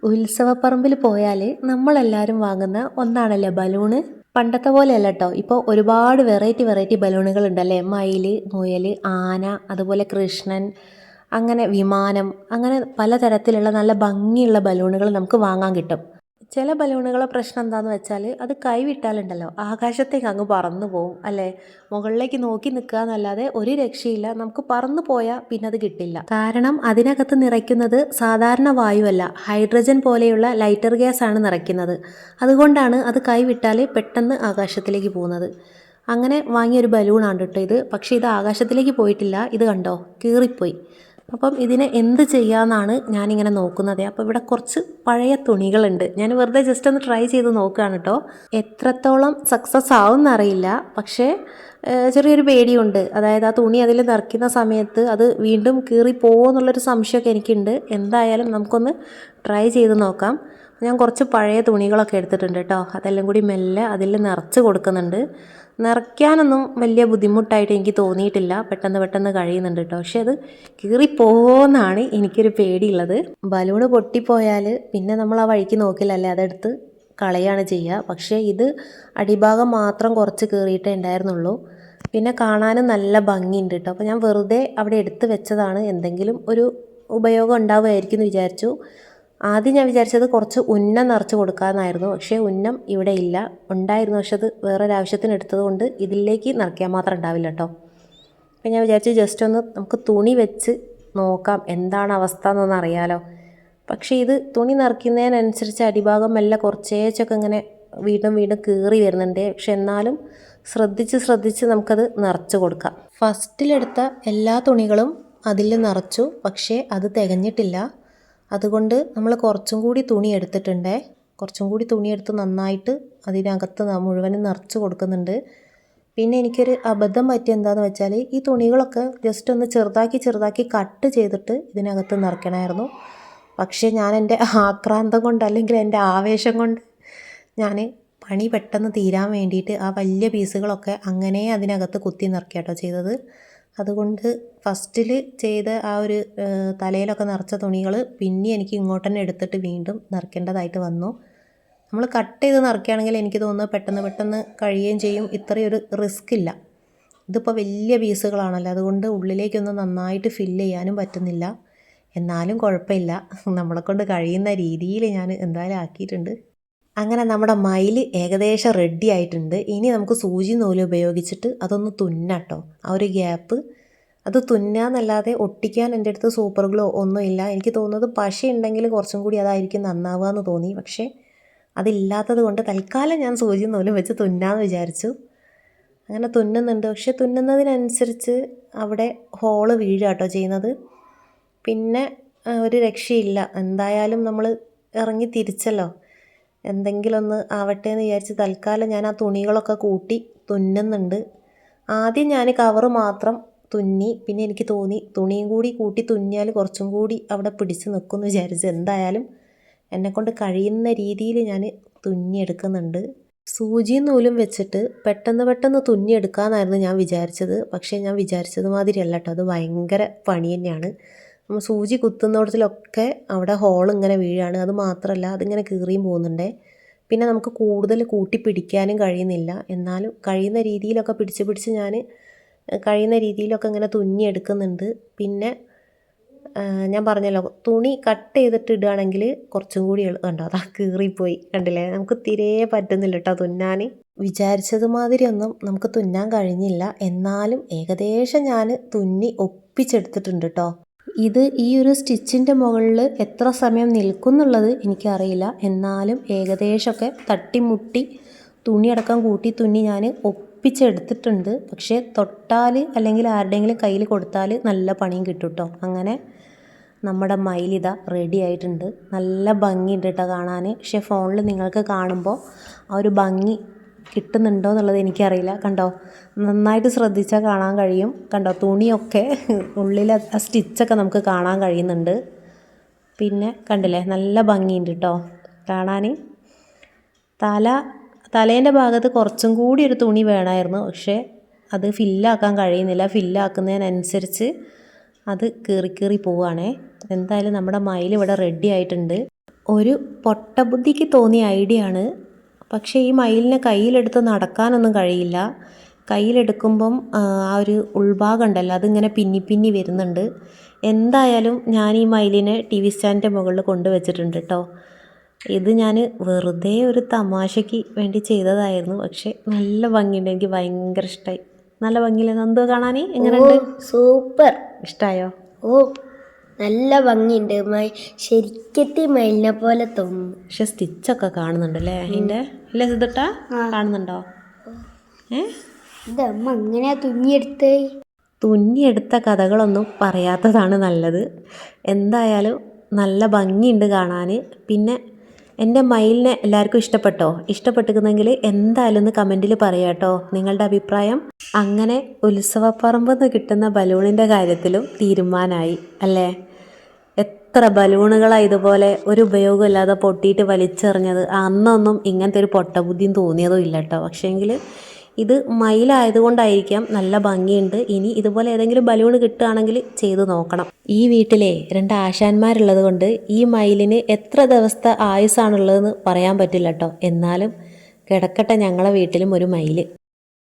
ഉത്സവപ്പറമ്പിൽ പോയാൽ നമ്മളെല്ലാവരും വാങ്ങുന്ന ഒന്നാണല്ലേ ബലൂണ്. പണ്ടത്തെ പോലെയല്ല കേട്ടോ, ഇപ്പോൾ ഒരുപാട് വെറൈറ്റി ബലൂണുകൾ ഉണ്ടല്ലേ. മയിൽ, മുയൽ, ആന, അതുപോലെ കൃഷ്ണൻ, അങ്ങനെ വിമാനം, അങ്ങനെ പലതരത്തിലുള്ള നല്ല ഭംഗിയുള്ള ബലൂണുകൾ നമുക്ക് വാങ്ങാൻ കിട്ടും. ചില ബലൂണുകളെ പ്രശ്നം എന്താണെന്ന് വെച്ചാൽ അത് കൈവിട്ടാലുണ്ടല്ലോ ആകാശത്തേക്ക് അങ്ങ് പറന്നു പോവും അല്ലേ. മുകളിലേക്ക് നോക്കി നിൽക്കുക എന്നല്ലാതെ ഒരു രക്ഷയില്ല, നമുക്ക് പറന്നു പോയാൽ പിന്നെ അത് കിട്ടില്ല. കാരണം അതിനകത്ത് നിറയ്ക്കുന്നത് സാധാരണ വായുവല്ല, ഹൈഡ്രജൻ പോലെയുള്ള ലൈറ്റർ ഗ്യാസ് ആണ് നിറയ്ക്കുന്നത്. അതുകൊണ്ടാണ് അത് കൈവിട്ടാൽ പെട്ടെന്ന് ആകാശത്തിലേക്ക് പോകുന്നത്. അങ്ങനെ വാങ്ങിയൊരു ബലൂണാണ് കേട്ടോ ഇത്. പക്ഷേ ഇത് ആകാശത്തിലേക്ക് പോയിട്ടില്ല, ഇത് കണ്ടോ കീറിപ്പോയി. അപ്പം ഇതിനെ എന്ത് ചെയ്യാമെന്നാണ് ഞാനിങ്ങനെ നോക്കുന്നത്. അപ്പോൾ ഇവിടെ കുറച്ച് പഴയ തുണികളുണ്ട്, ഞാൻ വെറുതെ ജസ്റ്റ് ഒന്ന് ട്രൈ ചെയ്ത് നോക്കുകയാണ് കേട്ടോ. എത്രത്തോളം സക്സസ് ആവുമെന്നറിയില്ല, പക്ഷേ ചെറിയൊരു പേടിയുണ്ട്. അതായത് ആ തുണി അതിൽ നിറയ്ക്കുന്ന സമയത്ത് അത് വീണ്ടും കീറി പോകുമോ എന്നുള്ളൊരു സംശയമൊക്കെ എനിക്കുണ്ട്. എന്തായാലും നമുക്കൊന്ന് ട്രൈ ചെയ്ത് നോക്കാം. ഞാൻ കുറച്ച് പഴയ തുണികളൊക്കെ എടുത്തിട്ടുണ്ട് കേട്ടോ, അതെല്ലാം കൂടി മെല്ലെ അതിൽ നിറച്ച് കൊടുക്കുന്നുണ്ട്. നിറയ്ക്കാനൊന്നും വലിയ ബുദ്ധിമുട്ടായിട്ട് എനിക്ക് തോന്നിയിട്ടില്ല, പെട്ടെന്ന് കഴിയുന്നുണ്ട് കേട്ടോ. പക്ഷെ അത് കീറിപ്പോന്നാണ് എനിക്കൊരു പേടിയുള്ളത്. ബലൂണ് പൊട്ടിപ്പോയാൽ പിന്നെ നമ്മൾ ആ വഴിക്ക് നോക്കില്ലല്ലേ, അതെടുത്ത് കളയാണ് ചെയ്യുക. പക്ഷേ ഇത് അടിഭാഗം മാത്രം കുറച്ച് കീറിയിട്ടേ ഉണ്ടായിരുന്നുള്ളൂ. പിന്നെ കാണാനും നല്ല ഭംഗിയുണ്ട് കേട്ടോ. അപ്പോൾ ഞാൻ വെറുതെ അവിടെ എടുത്ത് വെച്ചതാണ്, എന്തെങ്കിലും ഒരു ഉപയോഗം ഉണ്ടാവുമായിരിക്കും എന്ന് വിചാരിച്ചു. ആദ്യം ഞാൻ വിചാരിച്ചത് കുറച്ച് ഉന്നം നിറച്ച് കൊടുക്കാമെന്നായിരുന്നു. പക്ഷേ ഉന്നം ഇവിടെ ഇല്ല, ഉണ്ടായിരുന്നു. പക്ഷെ അത് വേറൊരാവശ്യത്തിന് എടുത്തത് കൊണ്ട് ഇതിലേക്ക് നിറയ്ക്കാൻ മാത്രം ഉണ്ടാവില്ല കേട്ടോ. അപ്പം ഞാൻ വിചാരിച്ചു ജസ്റ്റ് ഒന്ന് നമുക്ക് തുണി വെച്ച് നോക്കാം എന്താണ് അവസ്ഥ എന്നൊന്ന് അറിയാലോ. പക്ഷേ ഇത് തുണി നിറയ്ക്കുന്നതിനനുസരിച്ച് അടിഭാഗം മെല്ലെ കുറച്ചേച്ചൊക്കെ ഇങ്ങനെ വീണ്ടും കീറി വരുന്നുണ്ട്. പക്ഷെ എന്നാലും ശ്രദ്ധിച്ച് നമുക്കത് നിറച്ച് കൊടുക്കാം. ഫസ്റ്റിലെടുത്ത എല്ലാ തുണികളും അതിൽ നിറച്ചു, പക്ഷേ അത് തികഞ്ഞിട്ടില്ല. അതുകൊണ്ട് നമ്മൾ കുറച്ചും കൂടി തുണി എടുത്ത് നന്നായിട്ട് അതിനകത്ത് മുഴുവനും നിറച്ച് കൊടുക്കുന്നുണ്ട്. പിന്നെ എനിക്കൊരു അബദ്ധം പറ്റിയ എന്താണെന്ന് വെച്ചാൽ ഈ തുണികളൊക്കെ ജസ്റ്റ് ഒന്ന് ചെറുതാക്കി കട്ട് ചെയ്തിട്ട് ഇതിനകത്ത് നിറയ്ക്കണമായിരുന്നു. പക്ഷേ ഞാൻ എൻ്റെ ആക്രാന്തം കൊണ്ട്, അല്ലെങ്കിൽ എൻ്റെ ആവേശം കൊണ്ട് ഞാൻ പണി പെട്ടെന്ന് തീരാൻ വേണ്ടിയിട്ട് ആ വലിയ പീസുകളൊക്കെ അങ്ങനെ അതിനകത്ത് കുത്തി നിറയ്ക്കാട്ടോ ചെയ്തത്. അതുകൊണ്ട് ഫസ്റ്റിൽ ചെയ്ത ആ ഒരു തലയിലൊക്കെ നിറച്ച തുണികൾ പിന്നെ എനിക്ക് ഇങ്ങോട്ട് തന്നെ എടുത്തിട്ട് വീണ്ടും നിറയ്ക്കേണ്ടതായിട്ട് വന്നു. നമ്മൾ കട്ട് ചെയ്ത് നിറയ്ക്കുകയാണെങ്കിൽ എനിക്ക് തോന്നുന്നു പെട്ടെന്ന് കഴിയുകയും ചെയ്യും, ഇത്രയൊരു റിസ്ക് ഇല്ല. ഇതിപ്പോൾ വലിയ പീസുകളാണല്ലോ, അതുകൊണ്ട് ഉള്ളിലേക്കൊന്ന് നന്നായിട്ട് ഫില്ല് ചെയ്യാനും പറ്റുന്നില്ല. എന്നാലും കുഴപ്പമില്ല, നമ്മളെക്കൊണ്ട് കഴിയുന്ന രീതിയിൽ ഞാൻ എന്തായാലും ആക്കിയിട്ടുണ്ട്. അങ്ങനെ നമ്മുടെ മയിൽ ഏകദേശം റെഡി ആയിട്ടുണ്ട്. ഇനി നമുക്ക് സൂചി നൂല് ഉപയോഗിച്ചിട്ട് അതൊന്ന് തുന്നട്ടോ. ആ ഒരു ഗ്യാപ്പ് അത് തുന്നാന്നല്ലാതെ ഒട്ടിക്കാൻ എൻ്റെ അടുത്ത് സൂപ്പർ ഗ്ലോ ഒന്നുമില്ല. എനിക്ക് തോന്നുന്നത് പശ ഉണ്ടെങ്കിൽ കുറച്ചും കൂടി അതായിരിക്കും നന്നാവുക എന്ന് തോന്നി. പക്ഷേ അതില്ലാത്തത് കൊണ്ട് തൽക്കാലം ഞാൻ സൂചി നൂലും വെച്ച് തുന്നാന്ന് വിചാരിച്ചു. അങ്ങനെ തുന്നുന്നുണ്ട്. പക്ഷെ തുന്നുന്നതിനനുസരിച്ച് അവിടെ ഹോള് വീഴാട്ടോ ചെയ്യുന്നത്. പിന്നെ ഒരു രക്ഷയില്ല, എന്തായാലും നമ്മൾ ഇറങ്ങി തിരിച്ചല്ലോ, എന്തെങ്കിലും ഒന്ന് ആവട്ടെ എന്ന് വിചാരിച്ച് തൽക്കാലം ഞാൻ ആ തുണികളൊക്കെ കൂട്ടി തുന്നുന്നുണ്ട്. ആദ്യം ഞാൻ കവറ് മാത്രം തുന്നി, പിന്നെ എനിക്ക് തോന്നി തുണിയും കൂടി കൂട്ടി തുന്നിയാൽ കുറച്ചും കൂടി അവിടെ പിടിച്ച് നിൽക്കുമെന്ന് വിചാരിച്ച് എന്തായാലും എന്നെക്കൊണ്ട് കഴിയുന്ന രീതിയിൽ ഞാൻ തുന്നിയെടുക്കുന്നുണ്ട്. സൂചിയും നൂലും വെച്ചിട്ട് പെട്ടെന്ന് തുന്നിയെടുക്കാമെന്നായിരുന്നു ഞാൻ വിചാരിച്ചത്. പക്ഷേ ഞാൻ വിചാരിച്ചത് മാതിരിയല്ല കേട്ടോ, അത് ഭയങ്കര പണി തന്നെയാണ്. നമ്മൾ സൂചി കുത്തുന്നിടത്തിലൊക്കെ അവിടെ ഹോൾ ഇങ്ങനെ വീഴാണ്. അത് മാത്രമല്ല അതിങ്ങനെ കീറിയും പോകുന്നുണ്ട്. പിന്നെ നമുക്ക് കൂടുതൽ കൂട്ടി പിടിക്കാനും കഴിയുന്നില്ല. എന്നാലും കഴിയുന്ന രീതിയിലൊക്കെ പിടിച്ച് ഞാൻ കഴിയുന്ന രീതിയിലൊക്കെ ഇങ്ങനെ തുന്നിയെടുക്കുന്നുണ്ട്. പിന്നെ ഞാൻ പറഞ്ഞല്ലോ, തുണി കട്ട് ചെയ്തിട്ട് ഇടുകയാണെങ്കിൽ കുറച്ചും കൂടി കണ്ടോ അതാ കീറിപ്പോയി, കണ്ടില്ലേ. നമുക്ക് തീരെ പറ്റുന്നില്ല കേട്ടോ തുന്നാൻ. വിചാരിച്ചത് മാതിരിയൊന്നും നമുക്ക് തുന്നാൻ കഴിഞ്ഞില്ല. എന്നാലും ഏകദേശം ഞാൻ തുന്നി ഒപ്പിച്ചെടുത്തിട്ടുണ്ട് കേട്ടോ. ഇത് ഈ ഒരു സ്റ്റിച്ചിൻ്റെ മുകളിൽ എത്ര സമയം നിൽക്കും എന്നുള്ളത് എനിക്കറിയില്ല. എന്നാലും ഏകദേശമൊക്കെ തട്ടിമുട്ടി തുണിയടക്കം കൂട്ടി തുന്നി ഞാൻ ഒപ്പിച്ചെടുത്തിട്ടുണ്ട്. പക്ഷേ തൊട്ടാൽ അല്ലെങ്കിൽ ആരുടെയെങ്കിലും കയ്യിൽ കൊടുത്താൽ നല്ല പണിയും കിട്ടും കേട്ടോ. അങ്ങനെ നമ്മുടെ മയിലിത റെഡി ആയിട്ടുണ്ട്. നല്ല ഭംഗിയുണ്ട് കേട്ടോ കാണാൻ. പക്ഷേ ഫോണിൽ നിങ്ങൾക്ക് കാണുമ്പോൾ ആ ഒരു ഭംഗി കിട്ടുന്നുണ്ടോ എന്നുള്ളത് എനിക്കറിയില്ല. കണ്ടോ, നന്നായിട്ട് ശ്രദ്ധിച്ചാൽ കാണാൻ കഴിയും. കണ്ടോ, തുണിയൊക്കെ ഉള്ളിലെ ആ സ്റ്റിച്ചൊക്കെ നമുക്ക് കാണാൻ കഴിയുന്നുണ്ട്. പിന്നെ കണ്ടില്ലേ, നല്ല ഭംഗിയുണ്ട് കേട്ടോ കാണാൻ. തലേൻ്റെ ഭാഗത്ത് കുറച്ചും കൂടി ഒരു തുണി വേണമായിരുന്നു, പക്ഷേ അത് ഫില്ലാക്കാൻ കഴിയുന്നില്ല. ഫില്ലാക്കുന്നതിനനുസരിച്ച് അത് കീറി പോവുകയാണേ. എന്തായാലും നമ്മുടെ മയിൽ ഇവിടെ റെഡി ആയിട്ടുണ്ട്. ഒരു പൊട്ടബുദ്ധിക്ക് തോന്നിയ ഐഡിയ ആണ്. പക്ഷേ ഈ മയിലിനെ കയ്യിലെടുത്ത് നടക്കാനൊന്നും കഴിയില്ല. കയ്യിലെടുക്കുമ്പം ആ ഒരു ഉൾഭാഗം ഉണ്ടല്ലോ അതിങ്ങനെ പിന്നി പിന്നി വരുന്നുണ്ട്. എന്തായാലും ഞാൻ ഈ മയിലിനെ ടി വി സ്റ്റാൻഡിൻ്റെ മുകളിൽ കൊണ്ടുവച്ചിട്ടുണ്ട് കേട്ടോ. ഇത് ഞാൻ വെറുതെ ഒരു തമാശയ്ക്ക് വേണ്ടി ചെയ്തതായിരുന്നു. പക്ഷേ നല്ല ഭംഗിയുണ്ട്, എനിക്ക് ഭയങ്കര ഇഷ്ടമായി. നല്ല ഭംഗിയില്ലേ നന്ദു കാണാൻ? എങ്ങനെയുണ്ട്? സൂപ്പർ. ഇഷ്ടമായോ? ഓ നല്ല ഭംഗിയുണ്ട്. ശരിക്കത്തെ മയിലിനെ പോലെ തോന്നുന്നു. പക്ഷെ സ്റ്റിച്ചൊക്കെ കാണുന്നുണ്ടല്ലേ അതിൻ്റെ? അല്ലേ സിദ്ധട്ടാ? കാണുന്നുണ്ടോ? ഇതമ്മ എങ്ങനെയാ തുന്നിയെടുത്ത കഥകളൊന്നും പറയാത്തതാണ് നല്ലത്. എന്തായാലും നല്ല ഭംഗിയുണ്ട് കാണാൻ. പിന്നെ എൻ്റെ മയിലിനെ എല്ലാവർക്കും ഇഷ്ടപ്പെട്ടോ? ഇഷ്ടപ്പെട്ടിരുന്നെങ്കിൽ എന്തായാലും ഒന്ന് കമൻറ്റിൽ പറയാം കേട്ടോ നിങ്ങളുടെ അഭിപ്രായം. അങ്ങനെ ഉത്സവപ്പറമ്പിൽ നിന്ന് കിട്ടുന്ന ബലൂണിൻ്റെ കാര്യത്തിലും തീരുമാനമായി അല്ലേ? എത്ര ബലൂണുകളാണ് ഇതുപോലെ ഒരു ഉപയോഗമില്ലാതെ പൊട്ടിയിട്ട് വലിച്ചെറിഞ്ഞത്. അന്നൊന്നും ഇങ്ങനത്തെ ഒരു പൊട്ടബുദ്ധിയും തോന്നിയതും ഇല്ല കേട്ടോ. പക്ഷേങ്കിൽ ഇത് മയിലായതുകൊണ്ടായിരിക്കാം നല്ല ഭംഗിയുണ്ട്. ഇനി ഇതുപോലെ ഏതെങ്കിലും ബലൂൺ കിട്ടുകയാണെങ്കിൽ ചെയ്ത് നോക്കണം. ഈ വീട്ടിലെ 2 ആശാന്മാരുള്ളത് കൊണ്ട് ഈ മയിലിന് എത്ര ദിവസത്തെ ആയുസ്സാണുള്ളതെന്ന് പറയാൻ പറ്റില്ല കേട്ടോ. എന്നാലും കിടക്കട്ടെ ഞങ്ങളെ വീട്ടിലും ഒരു മയിൽ.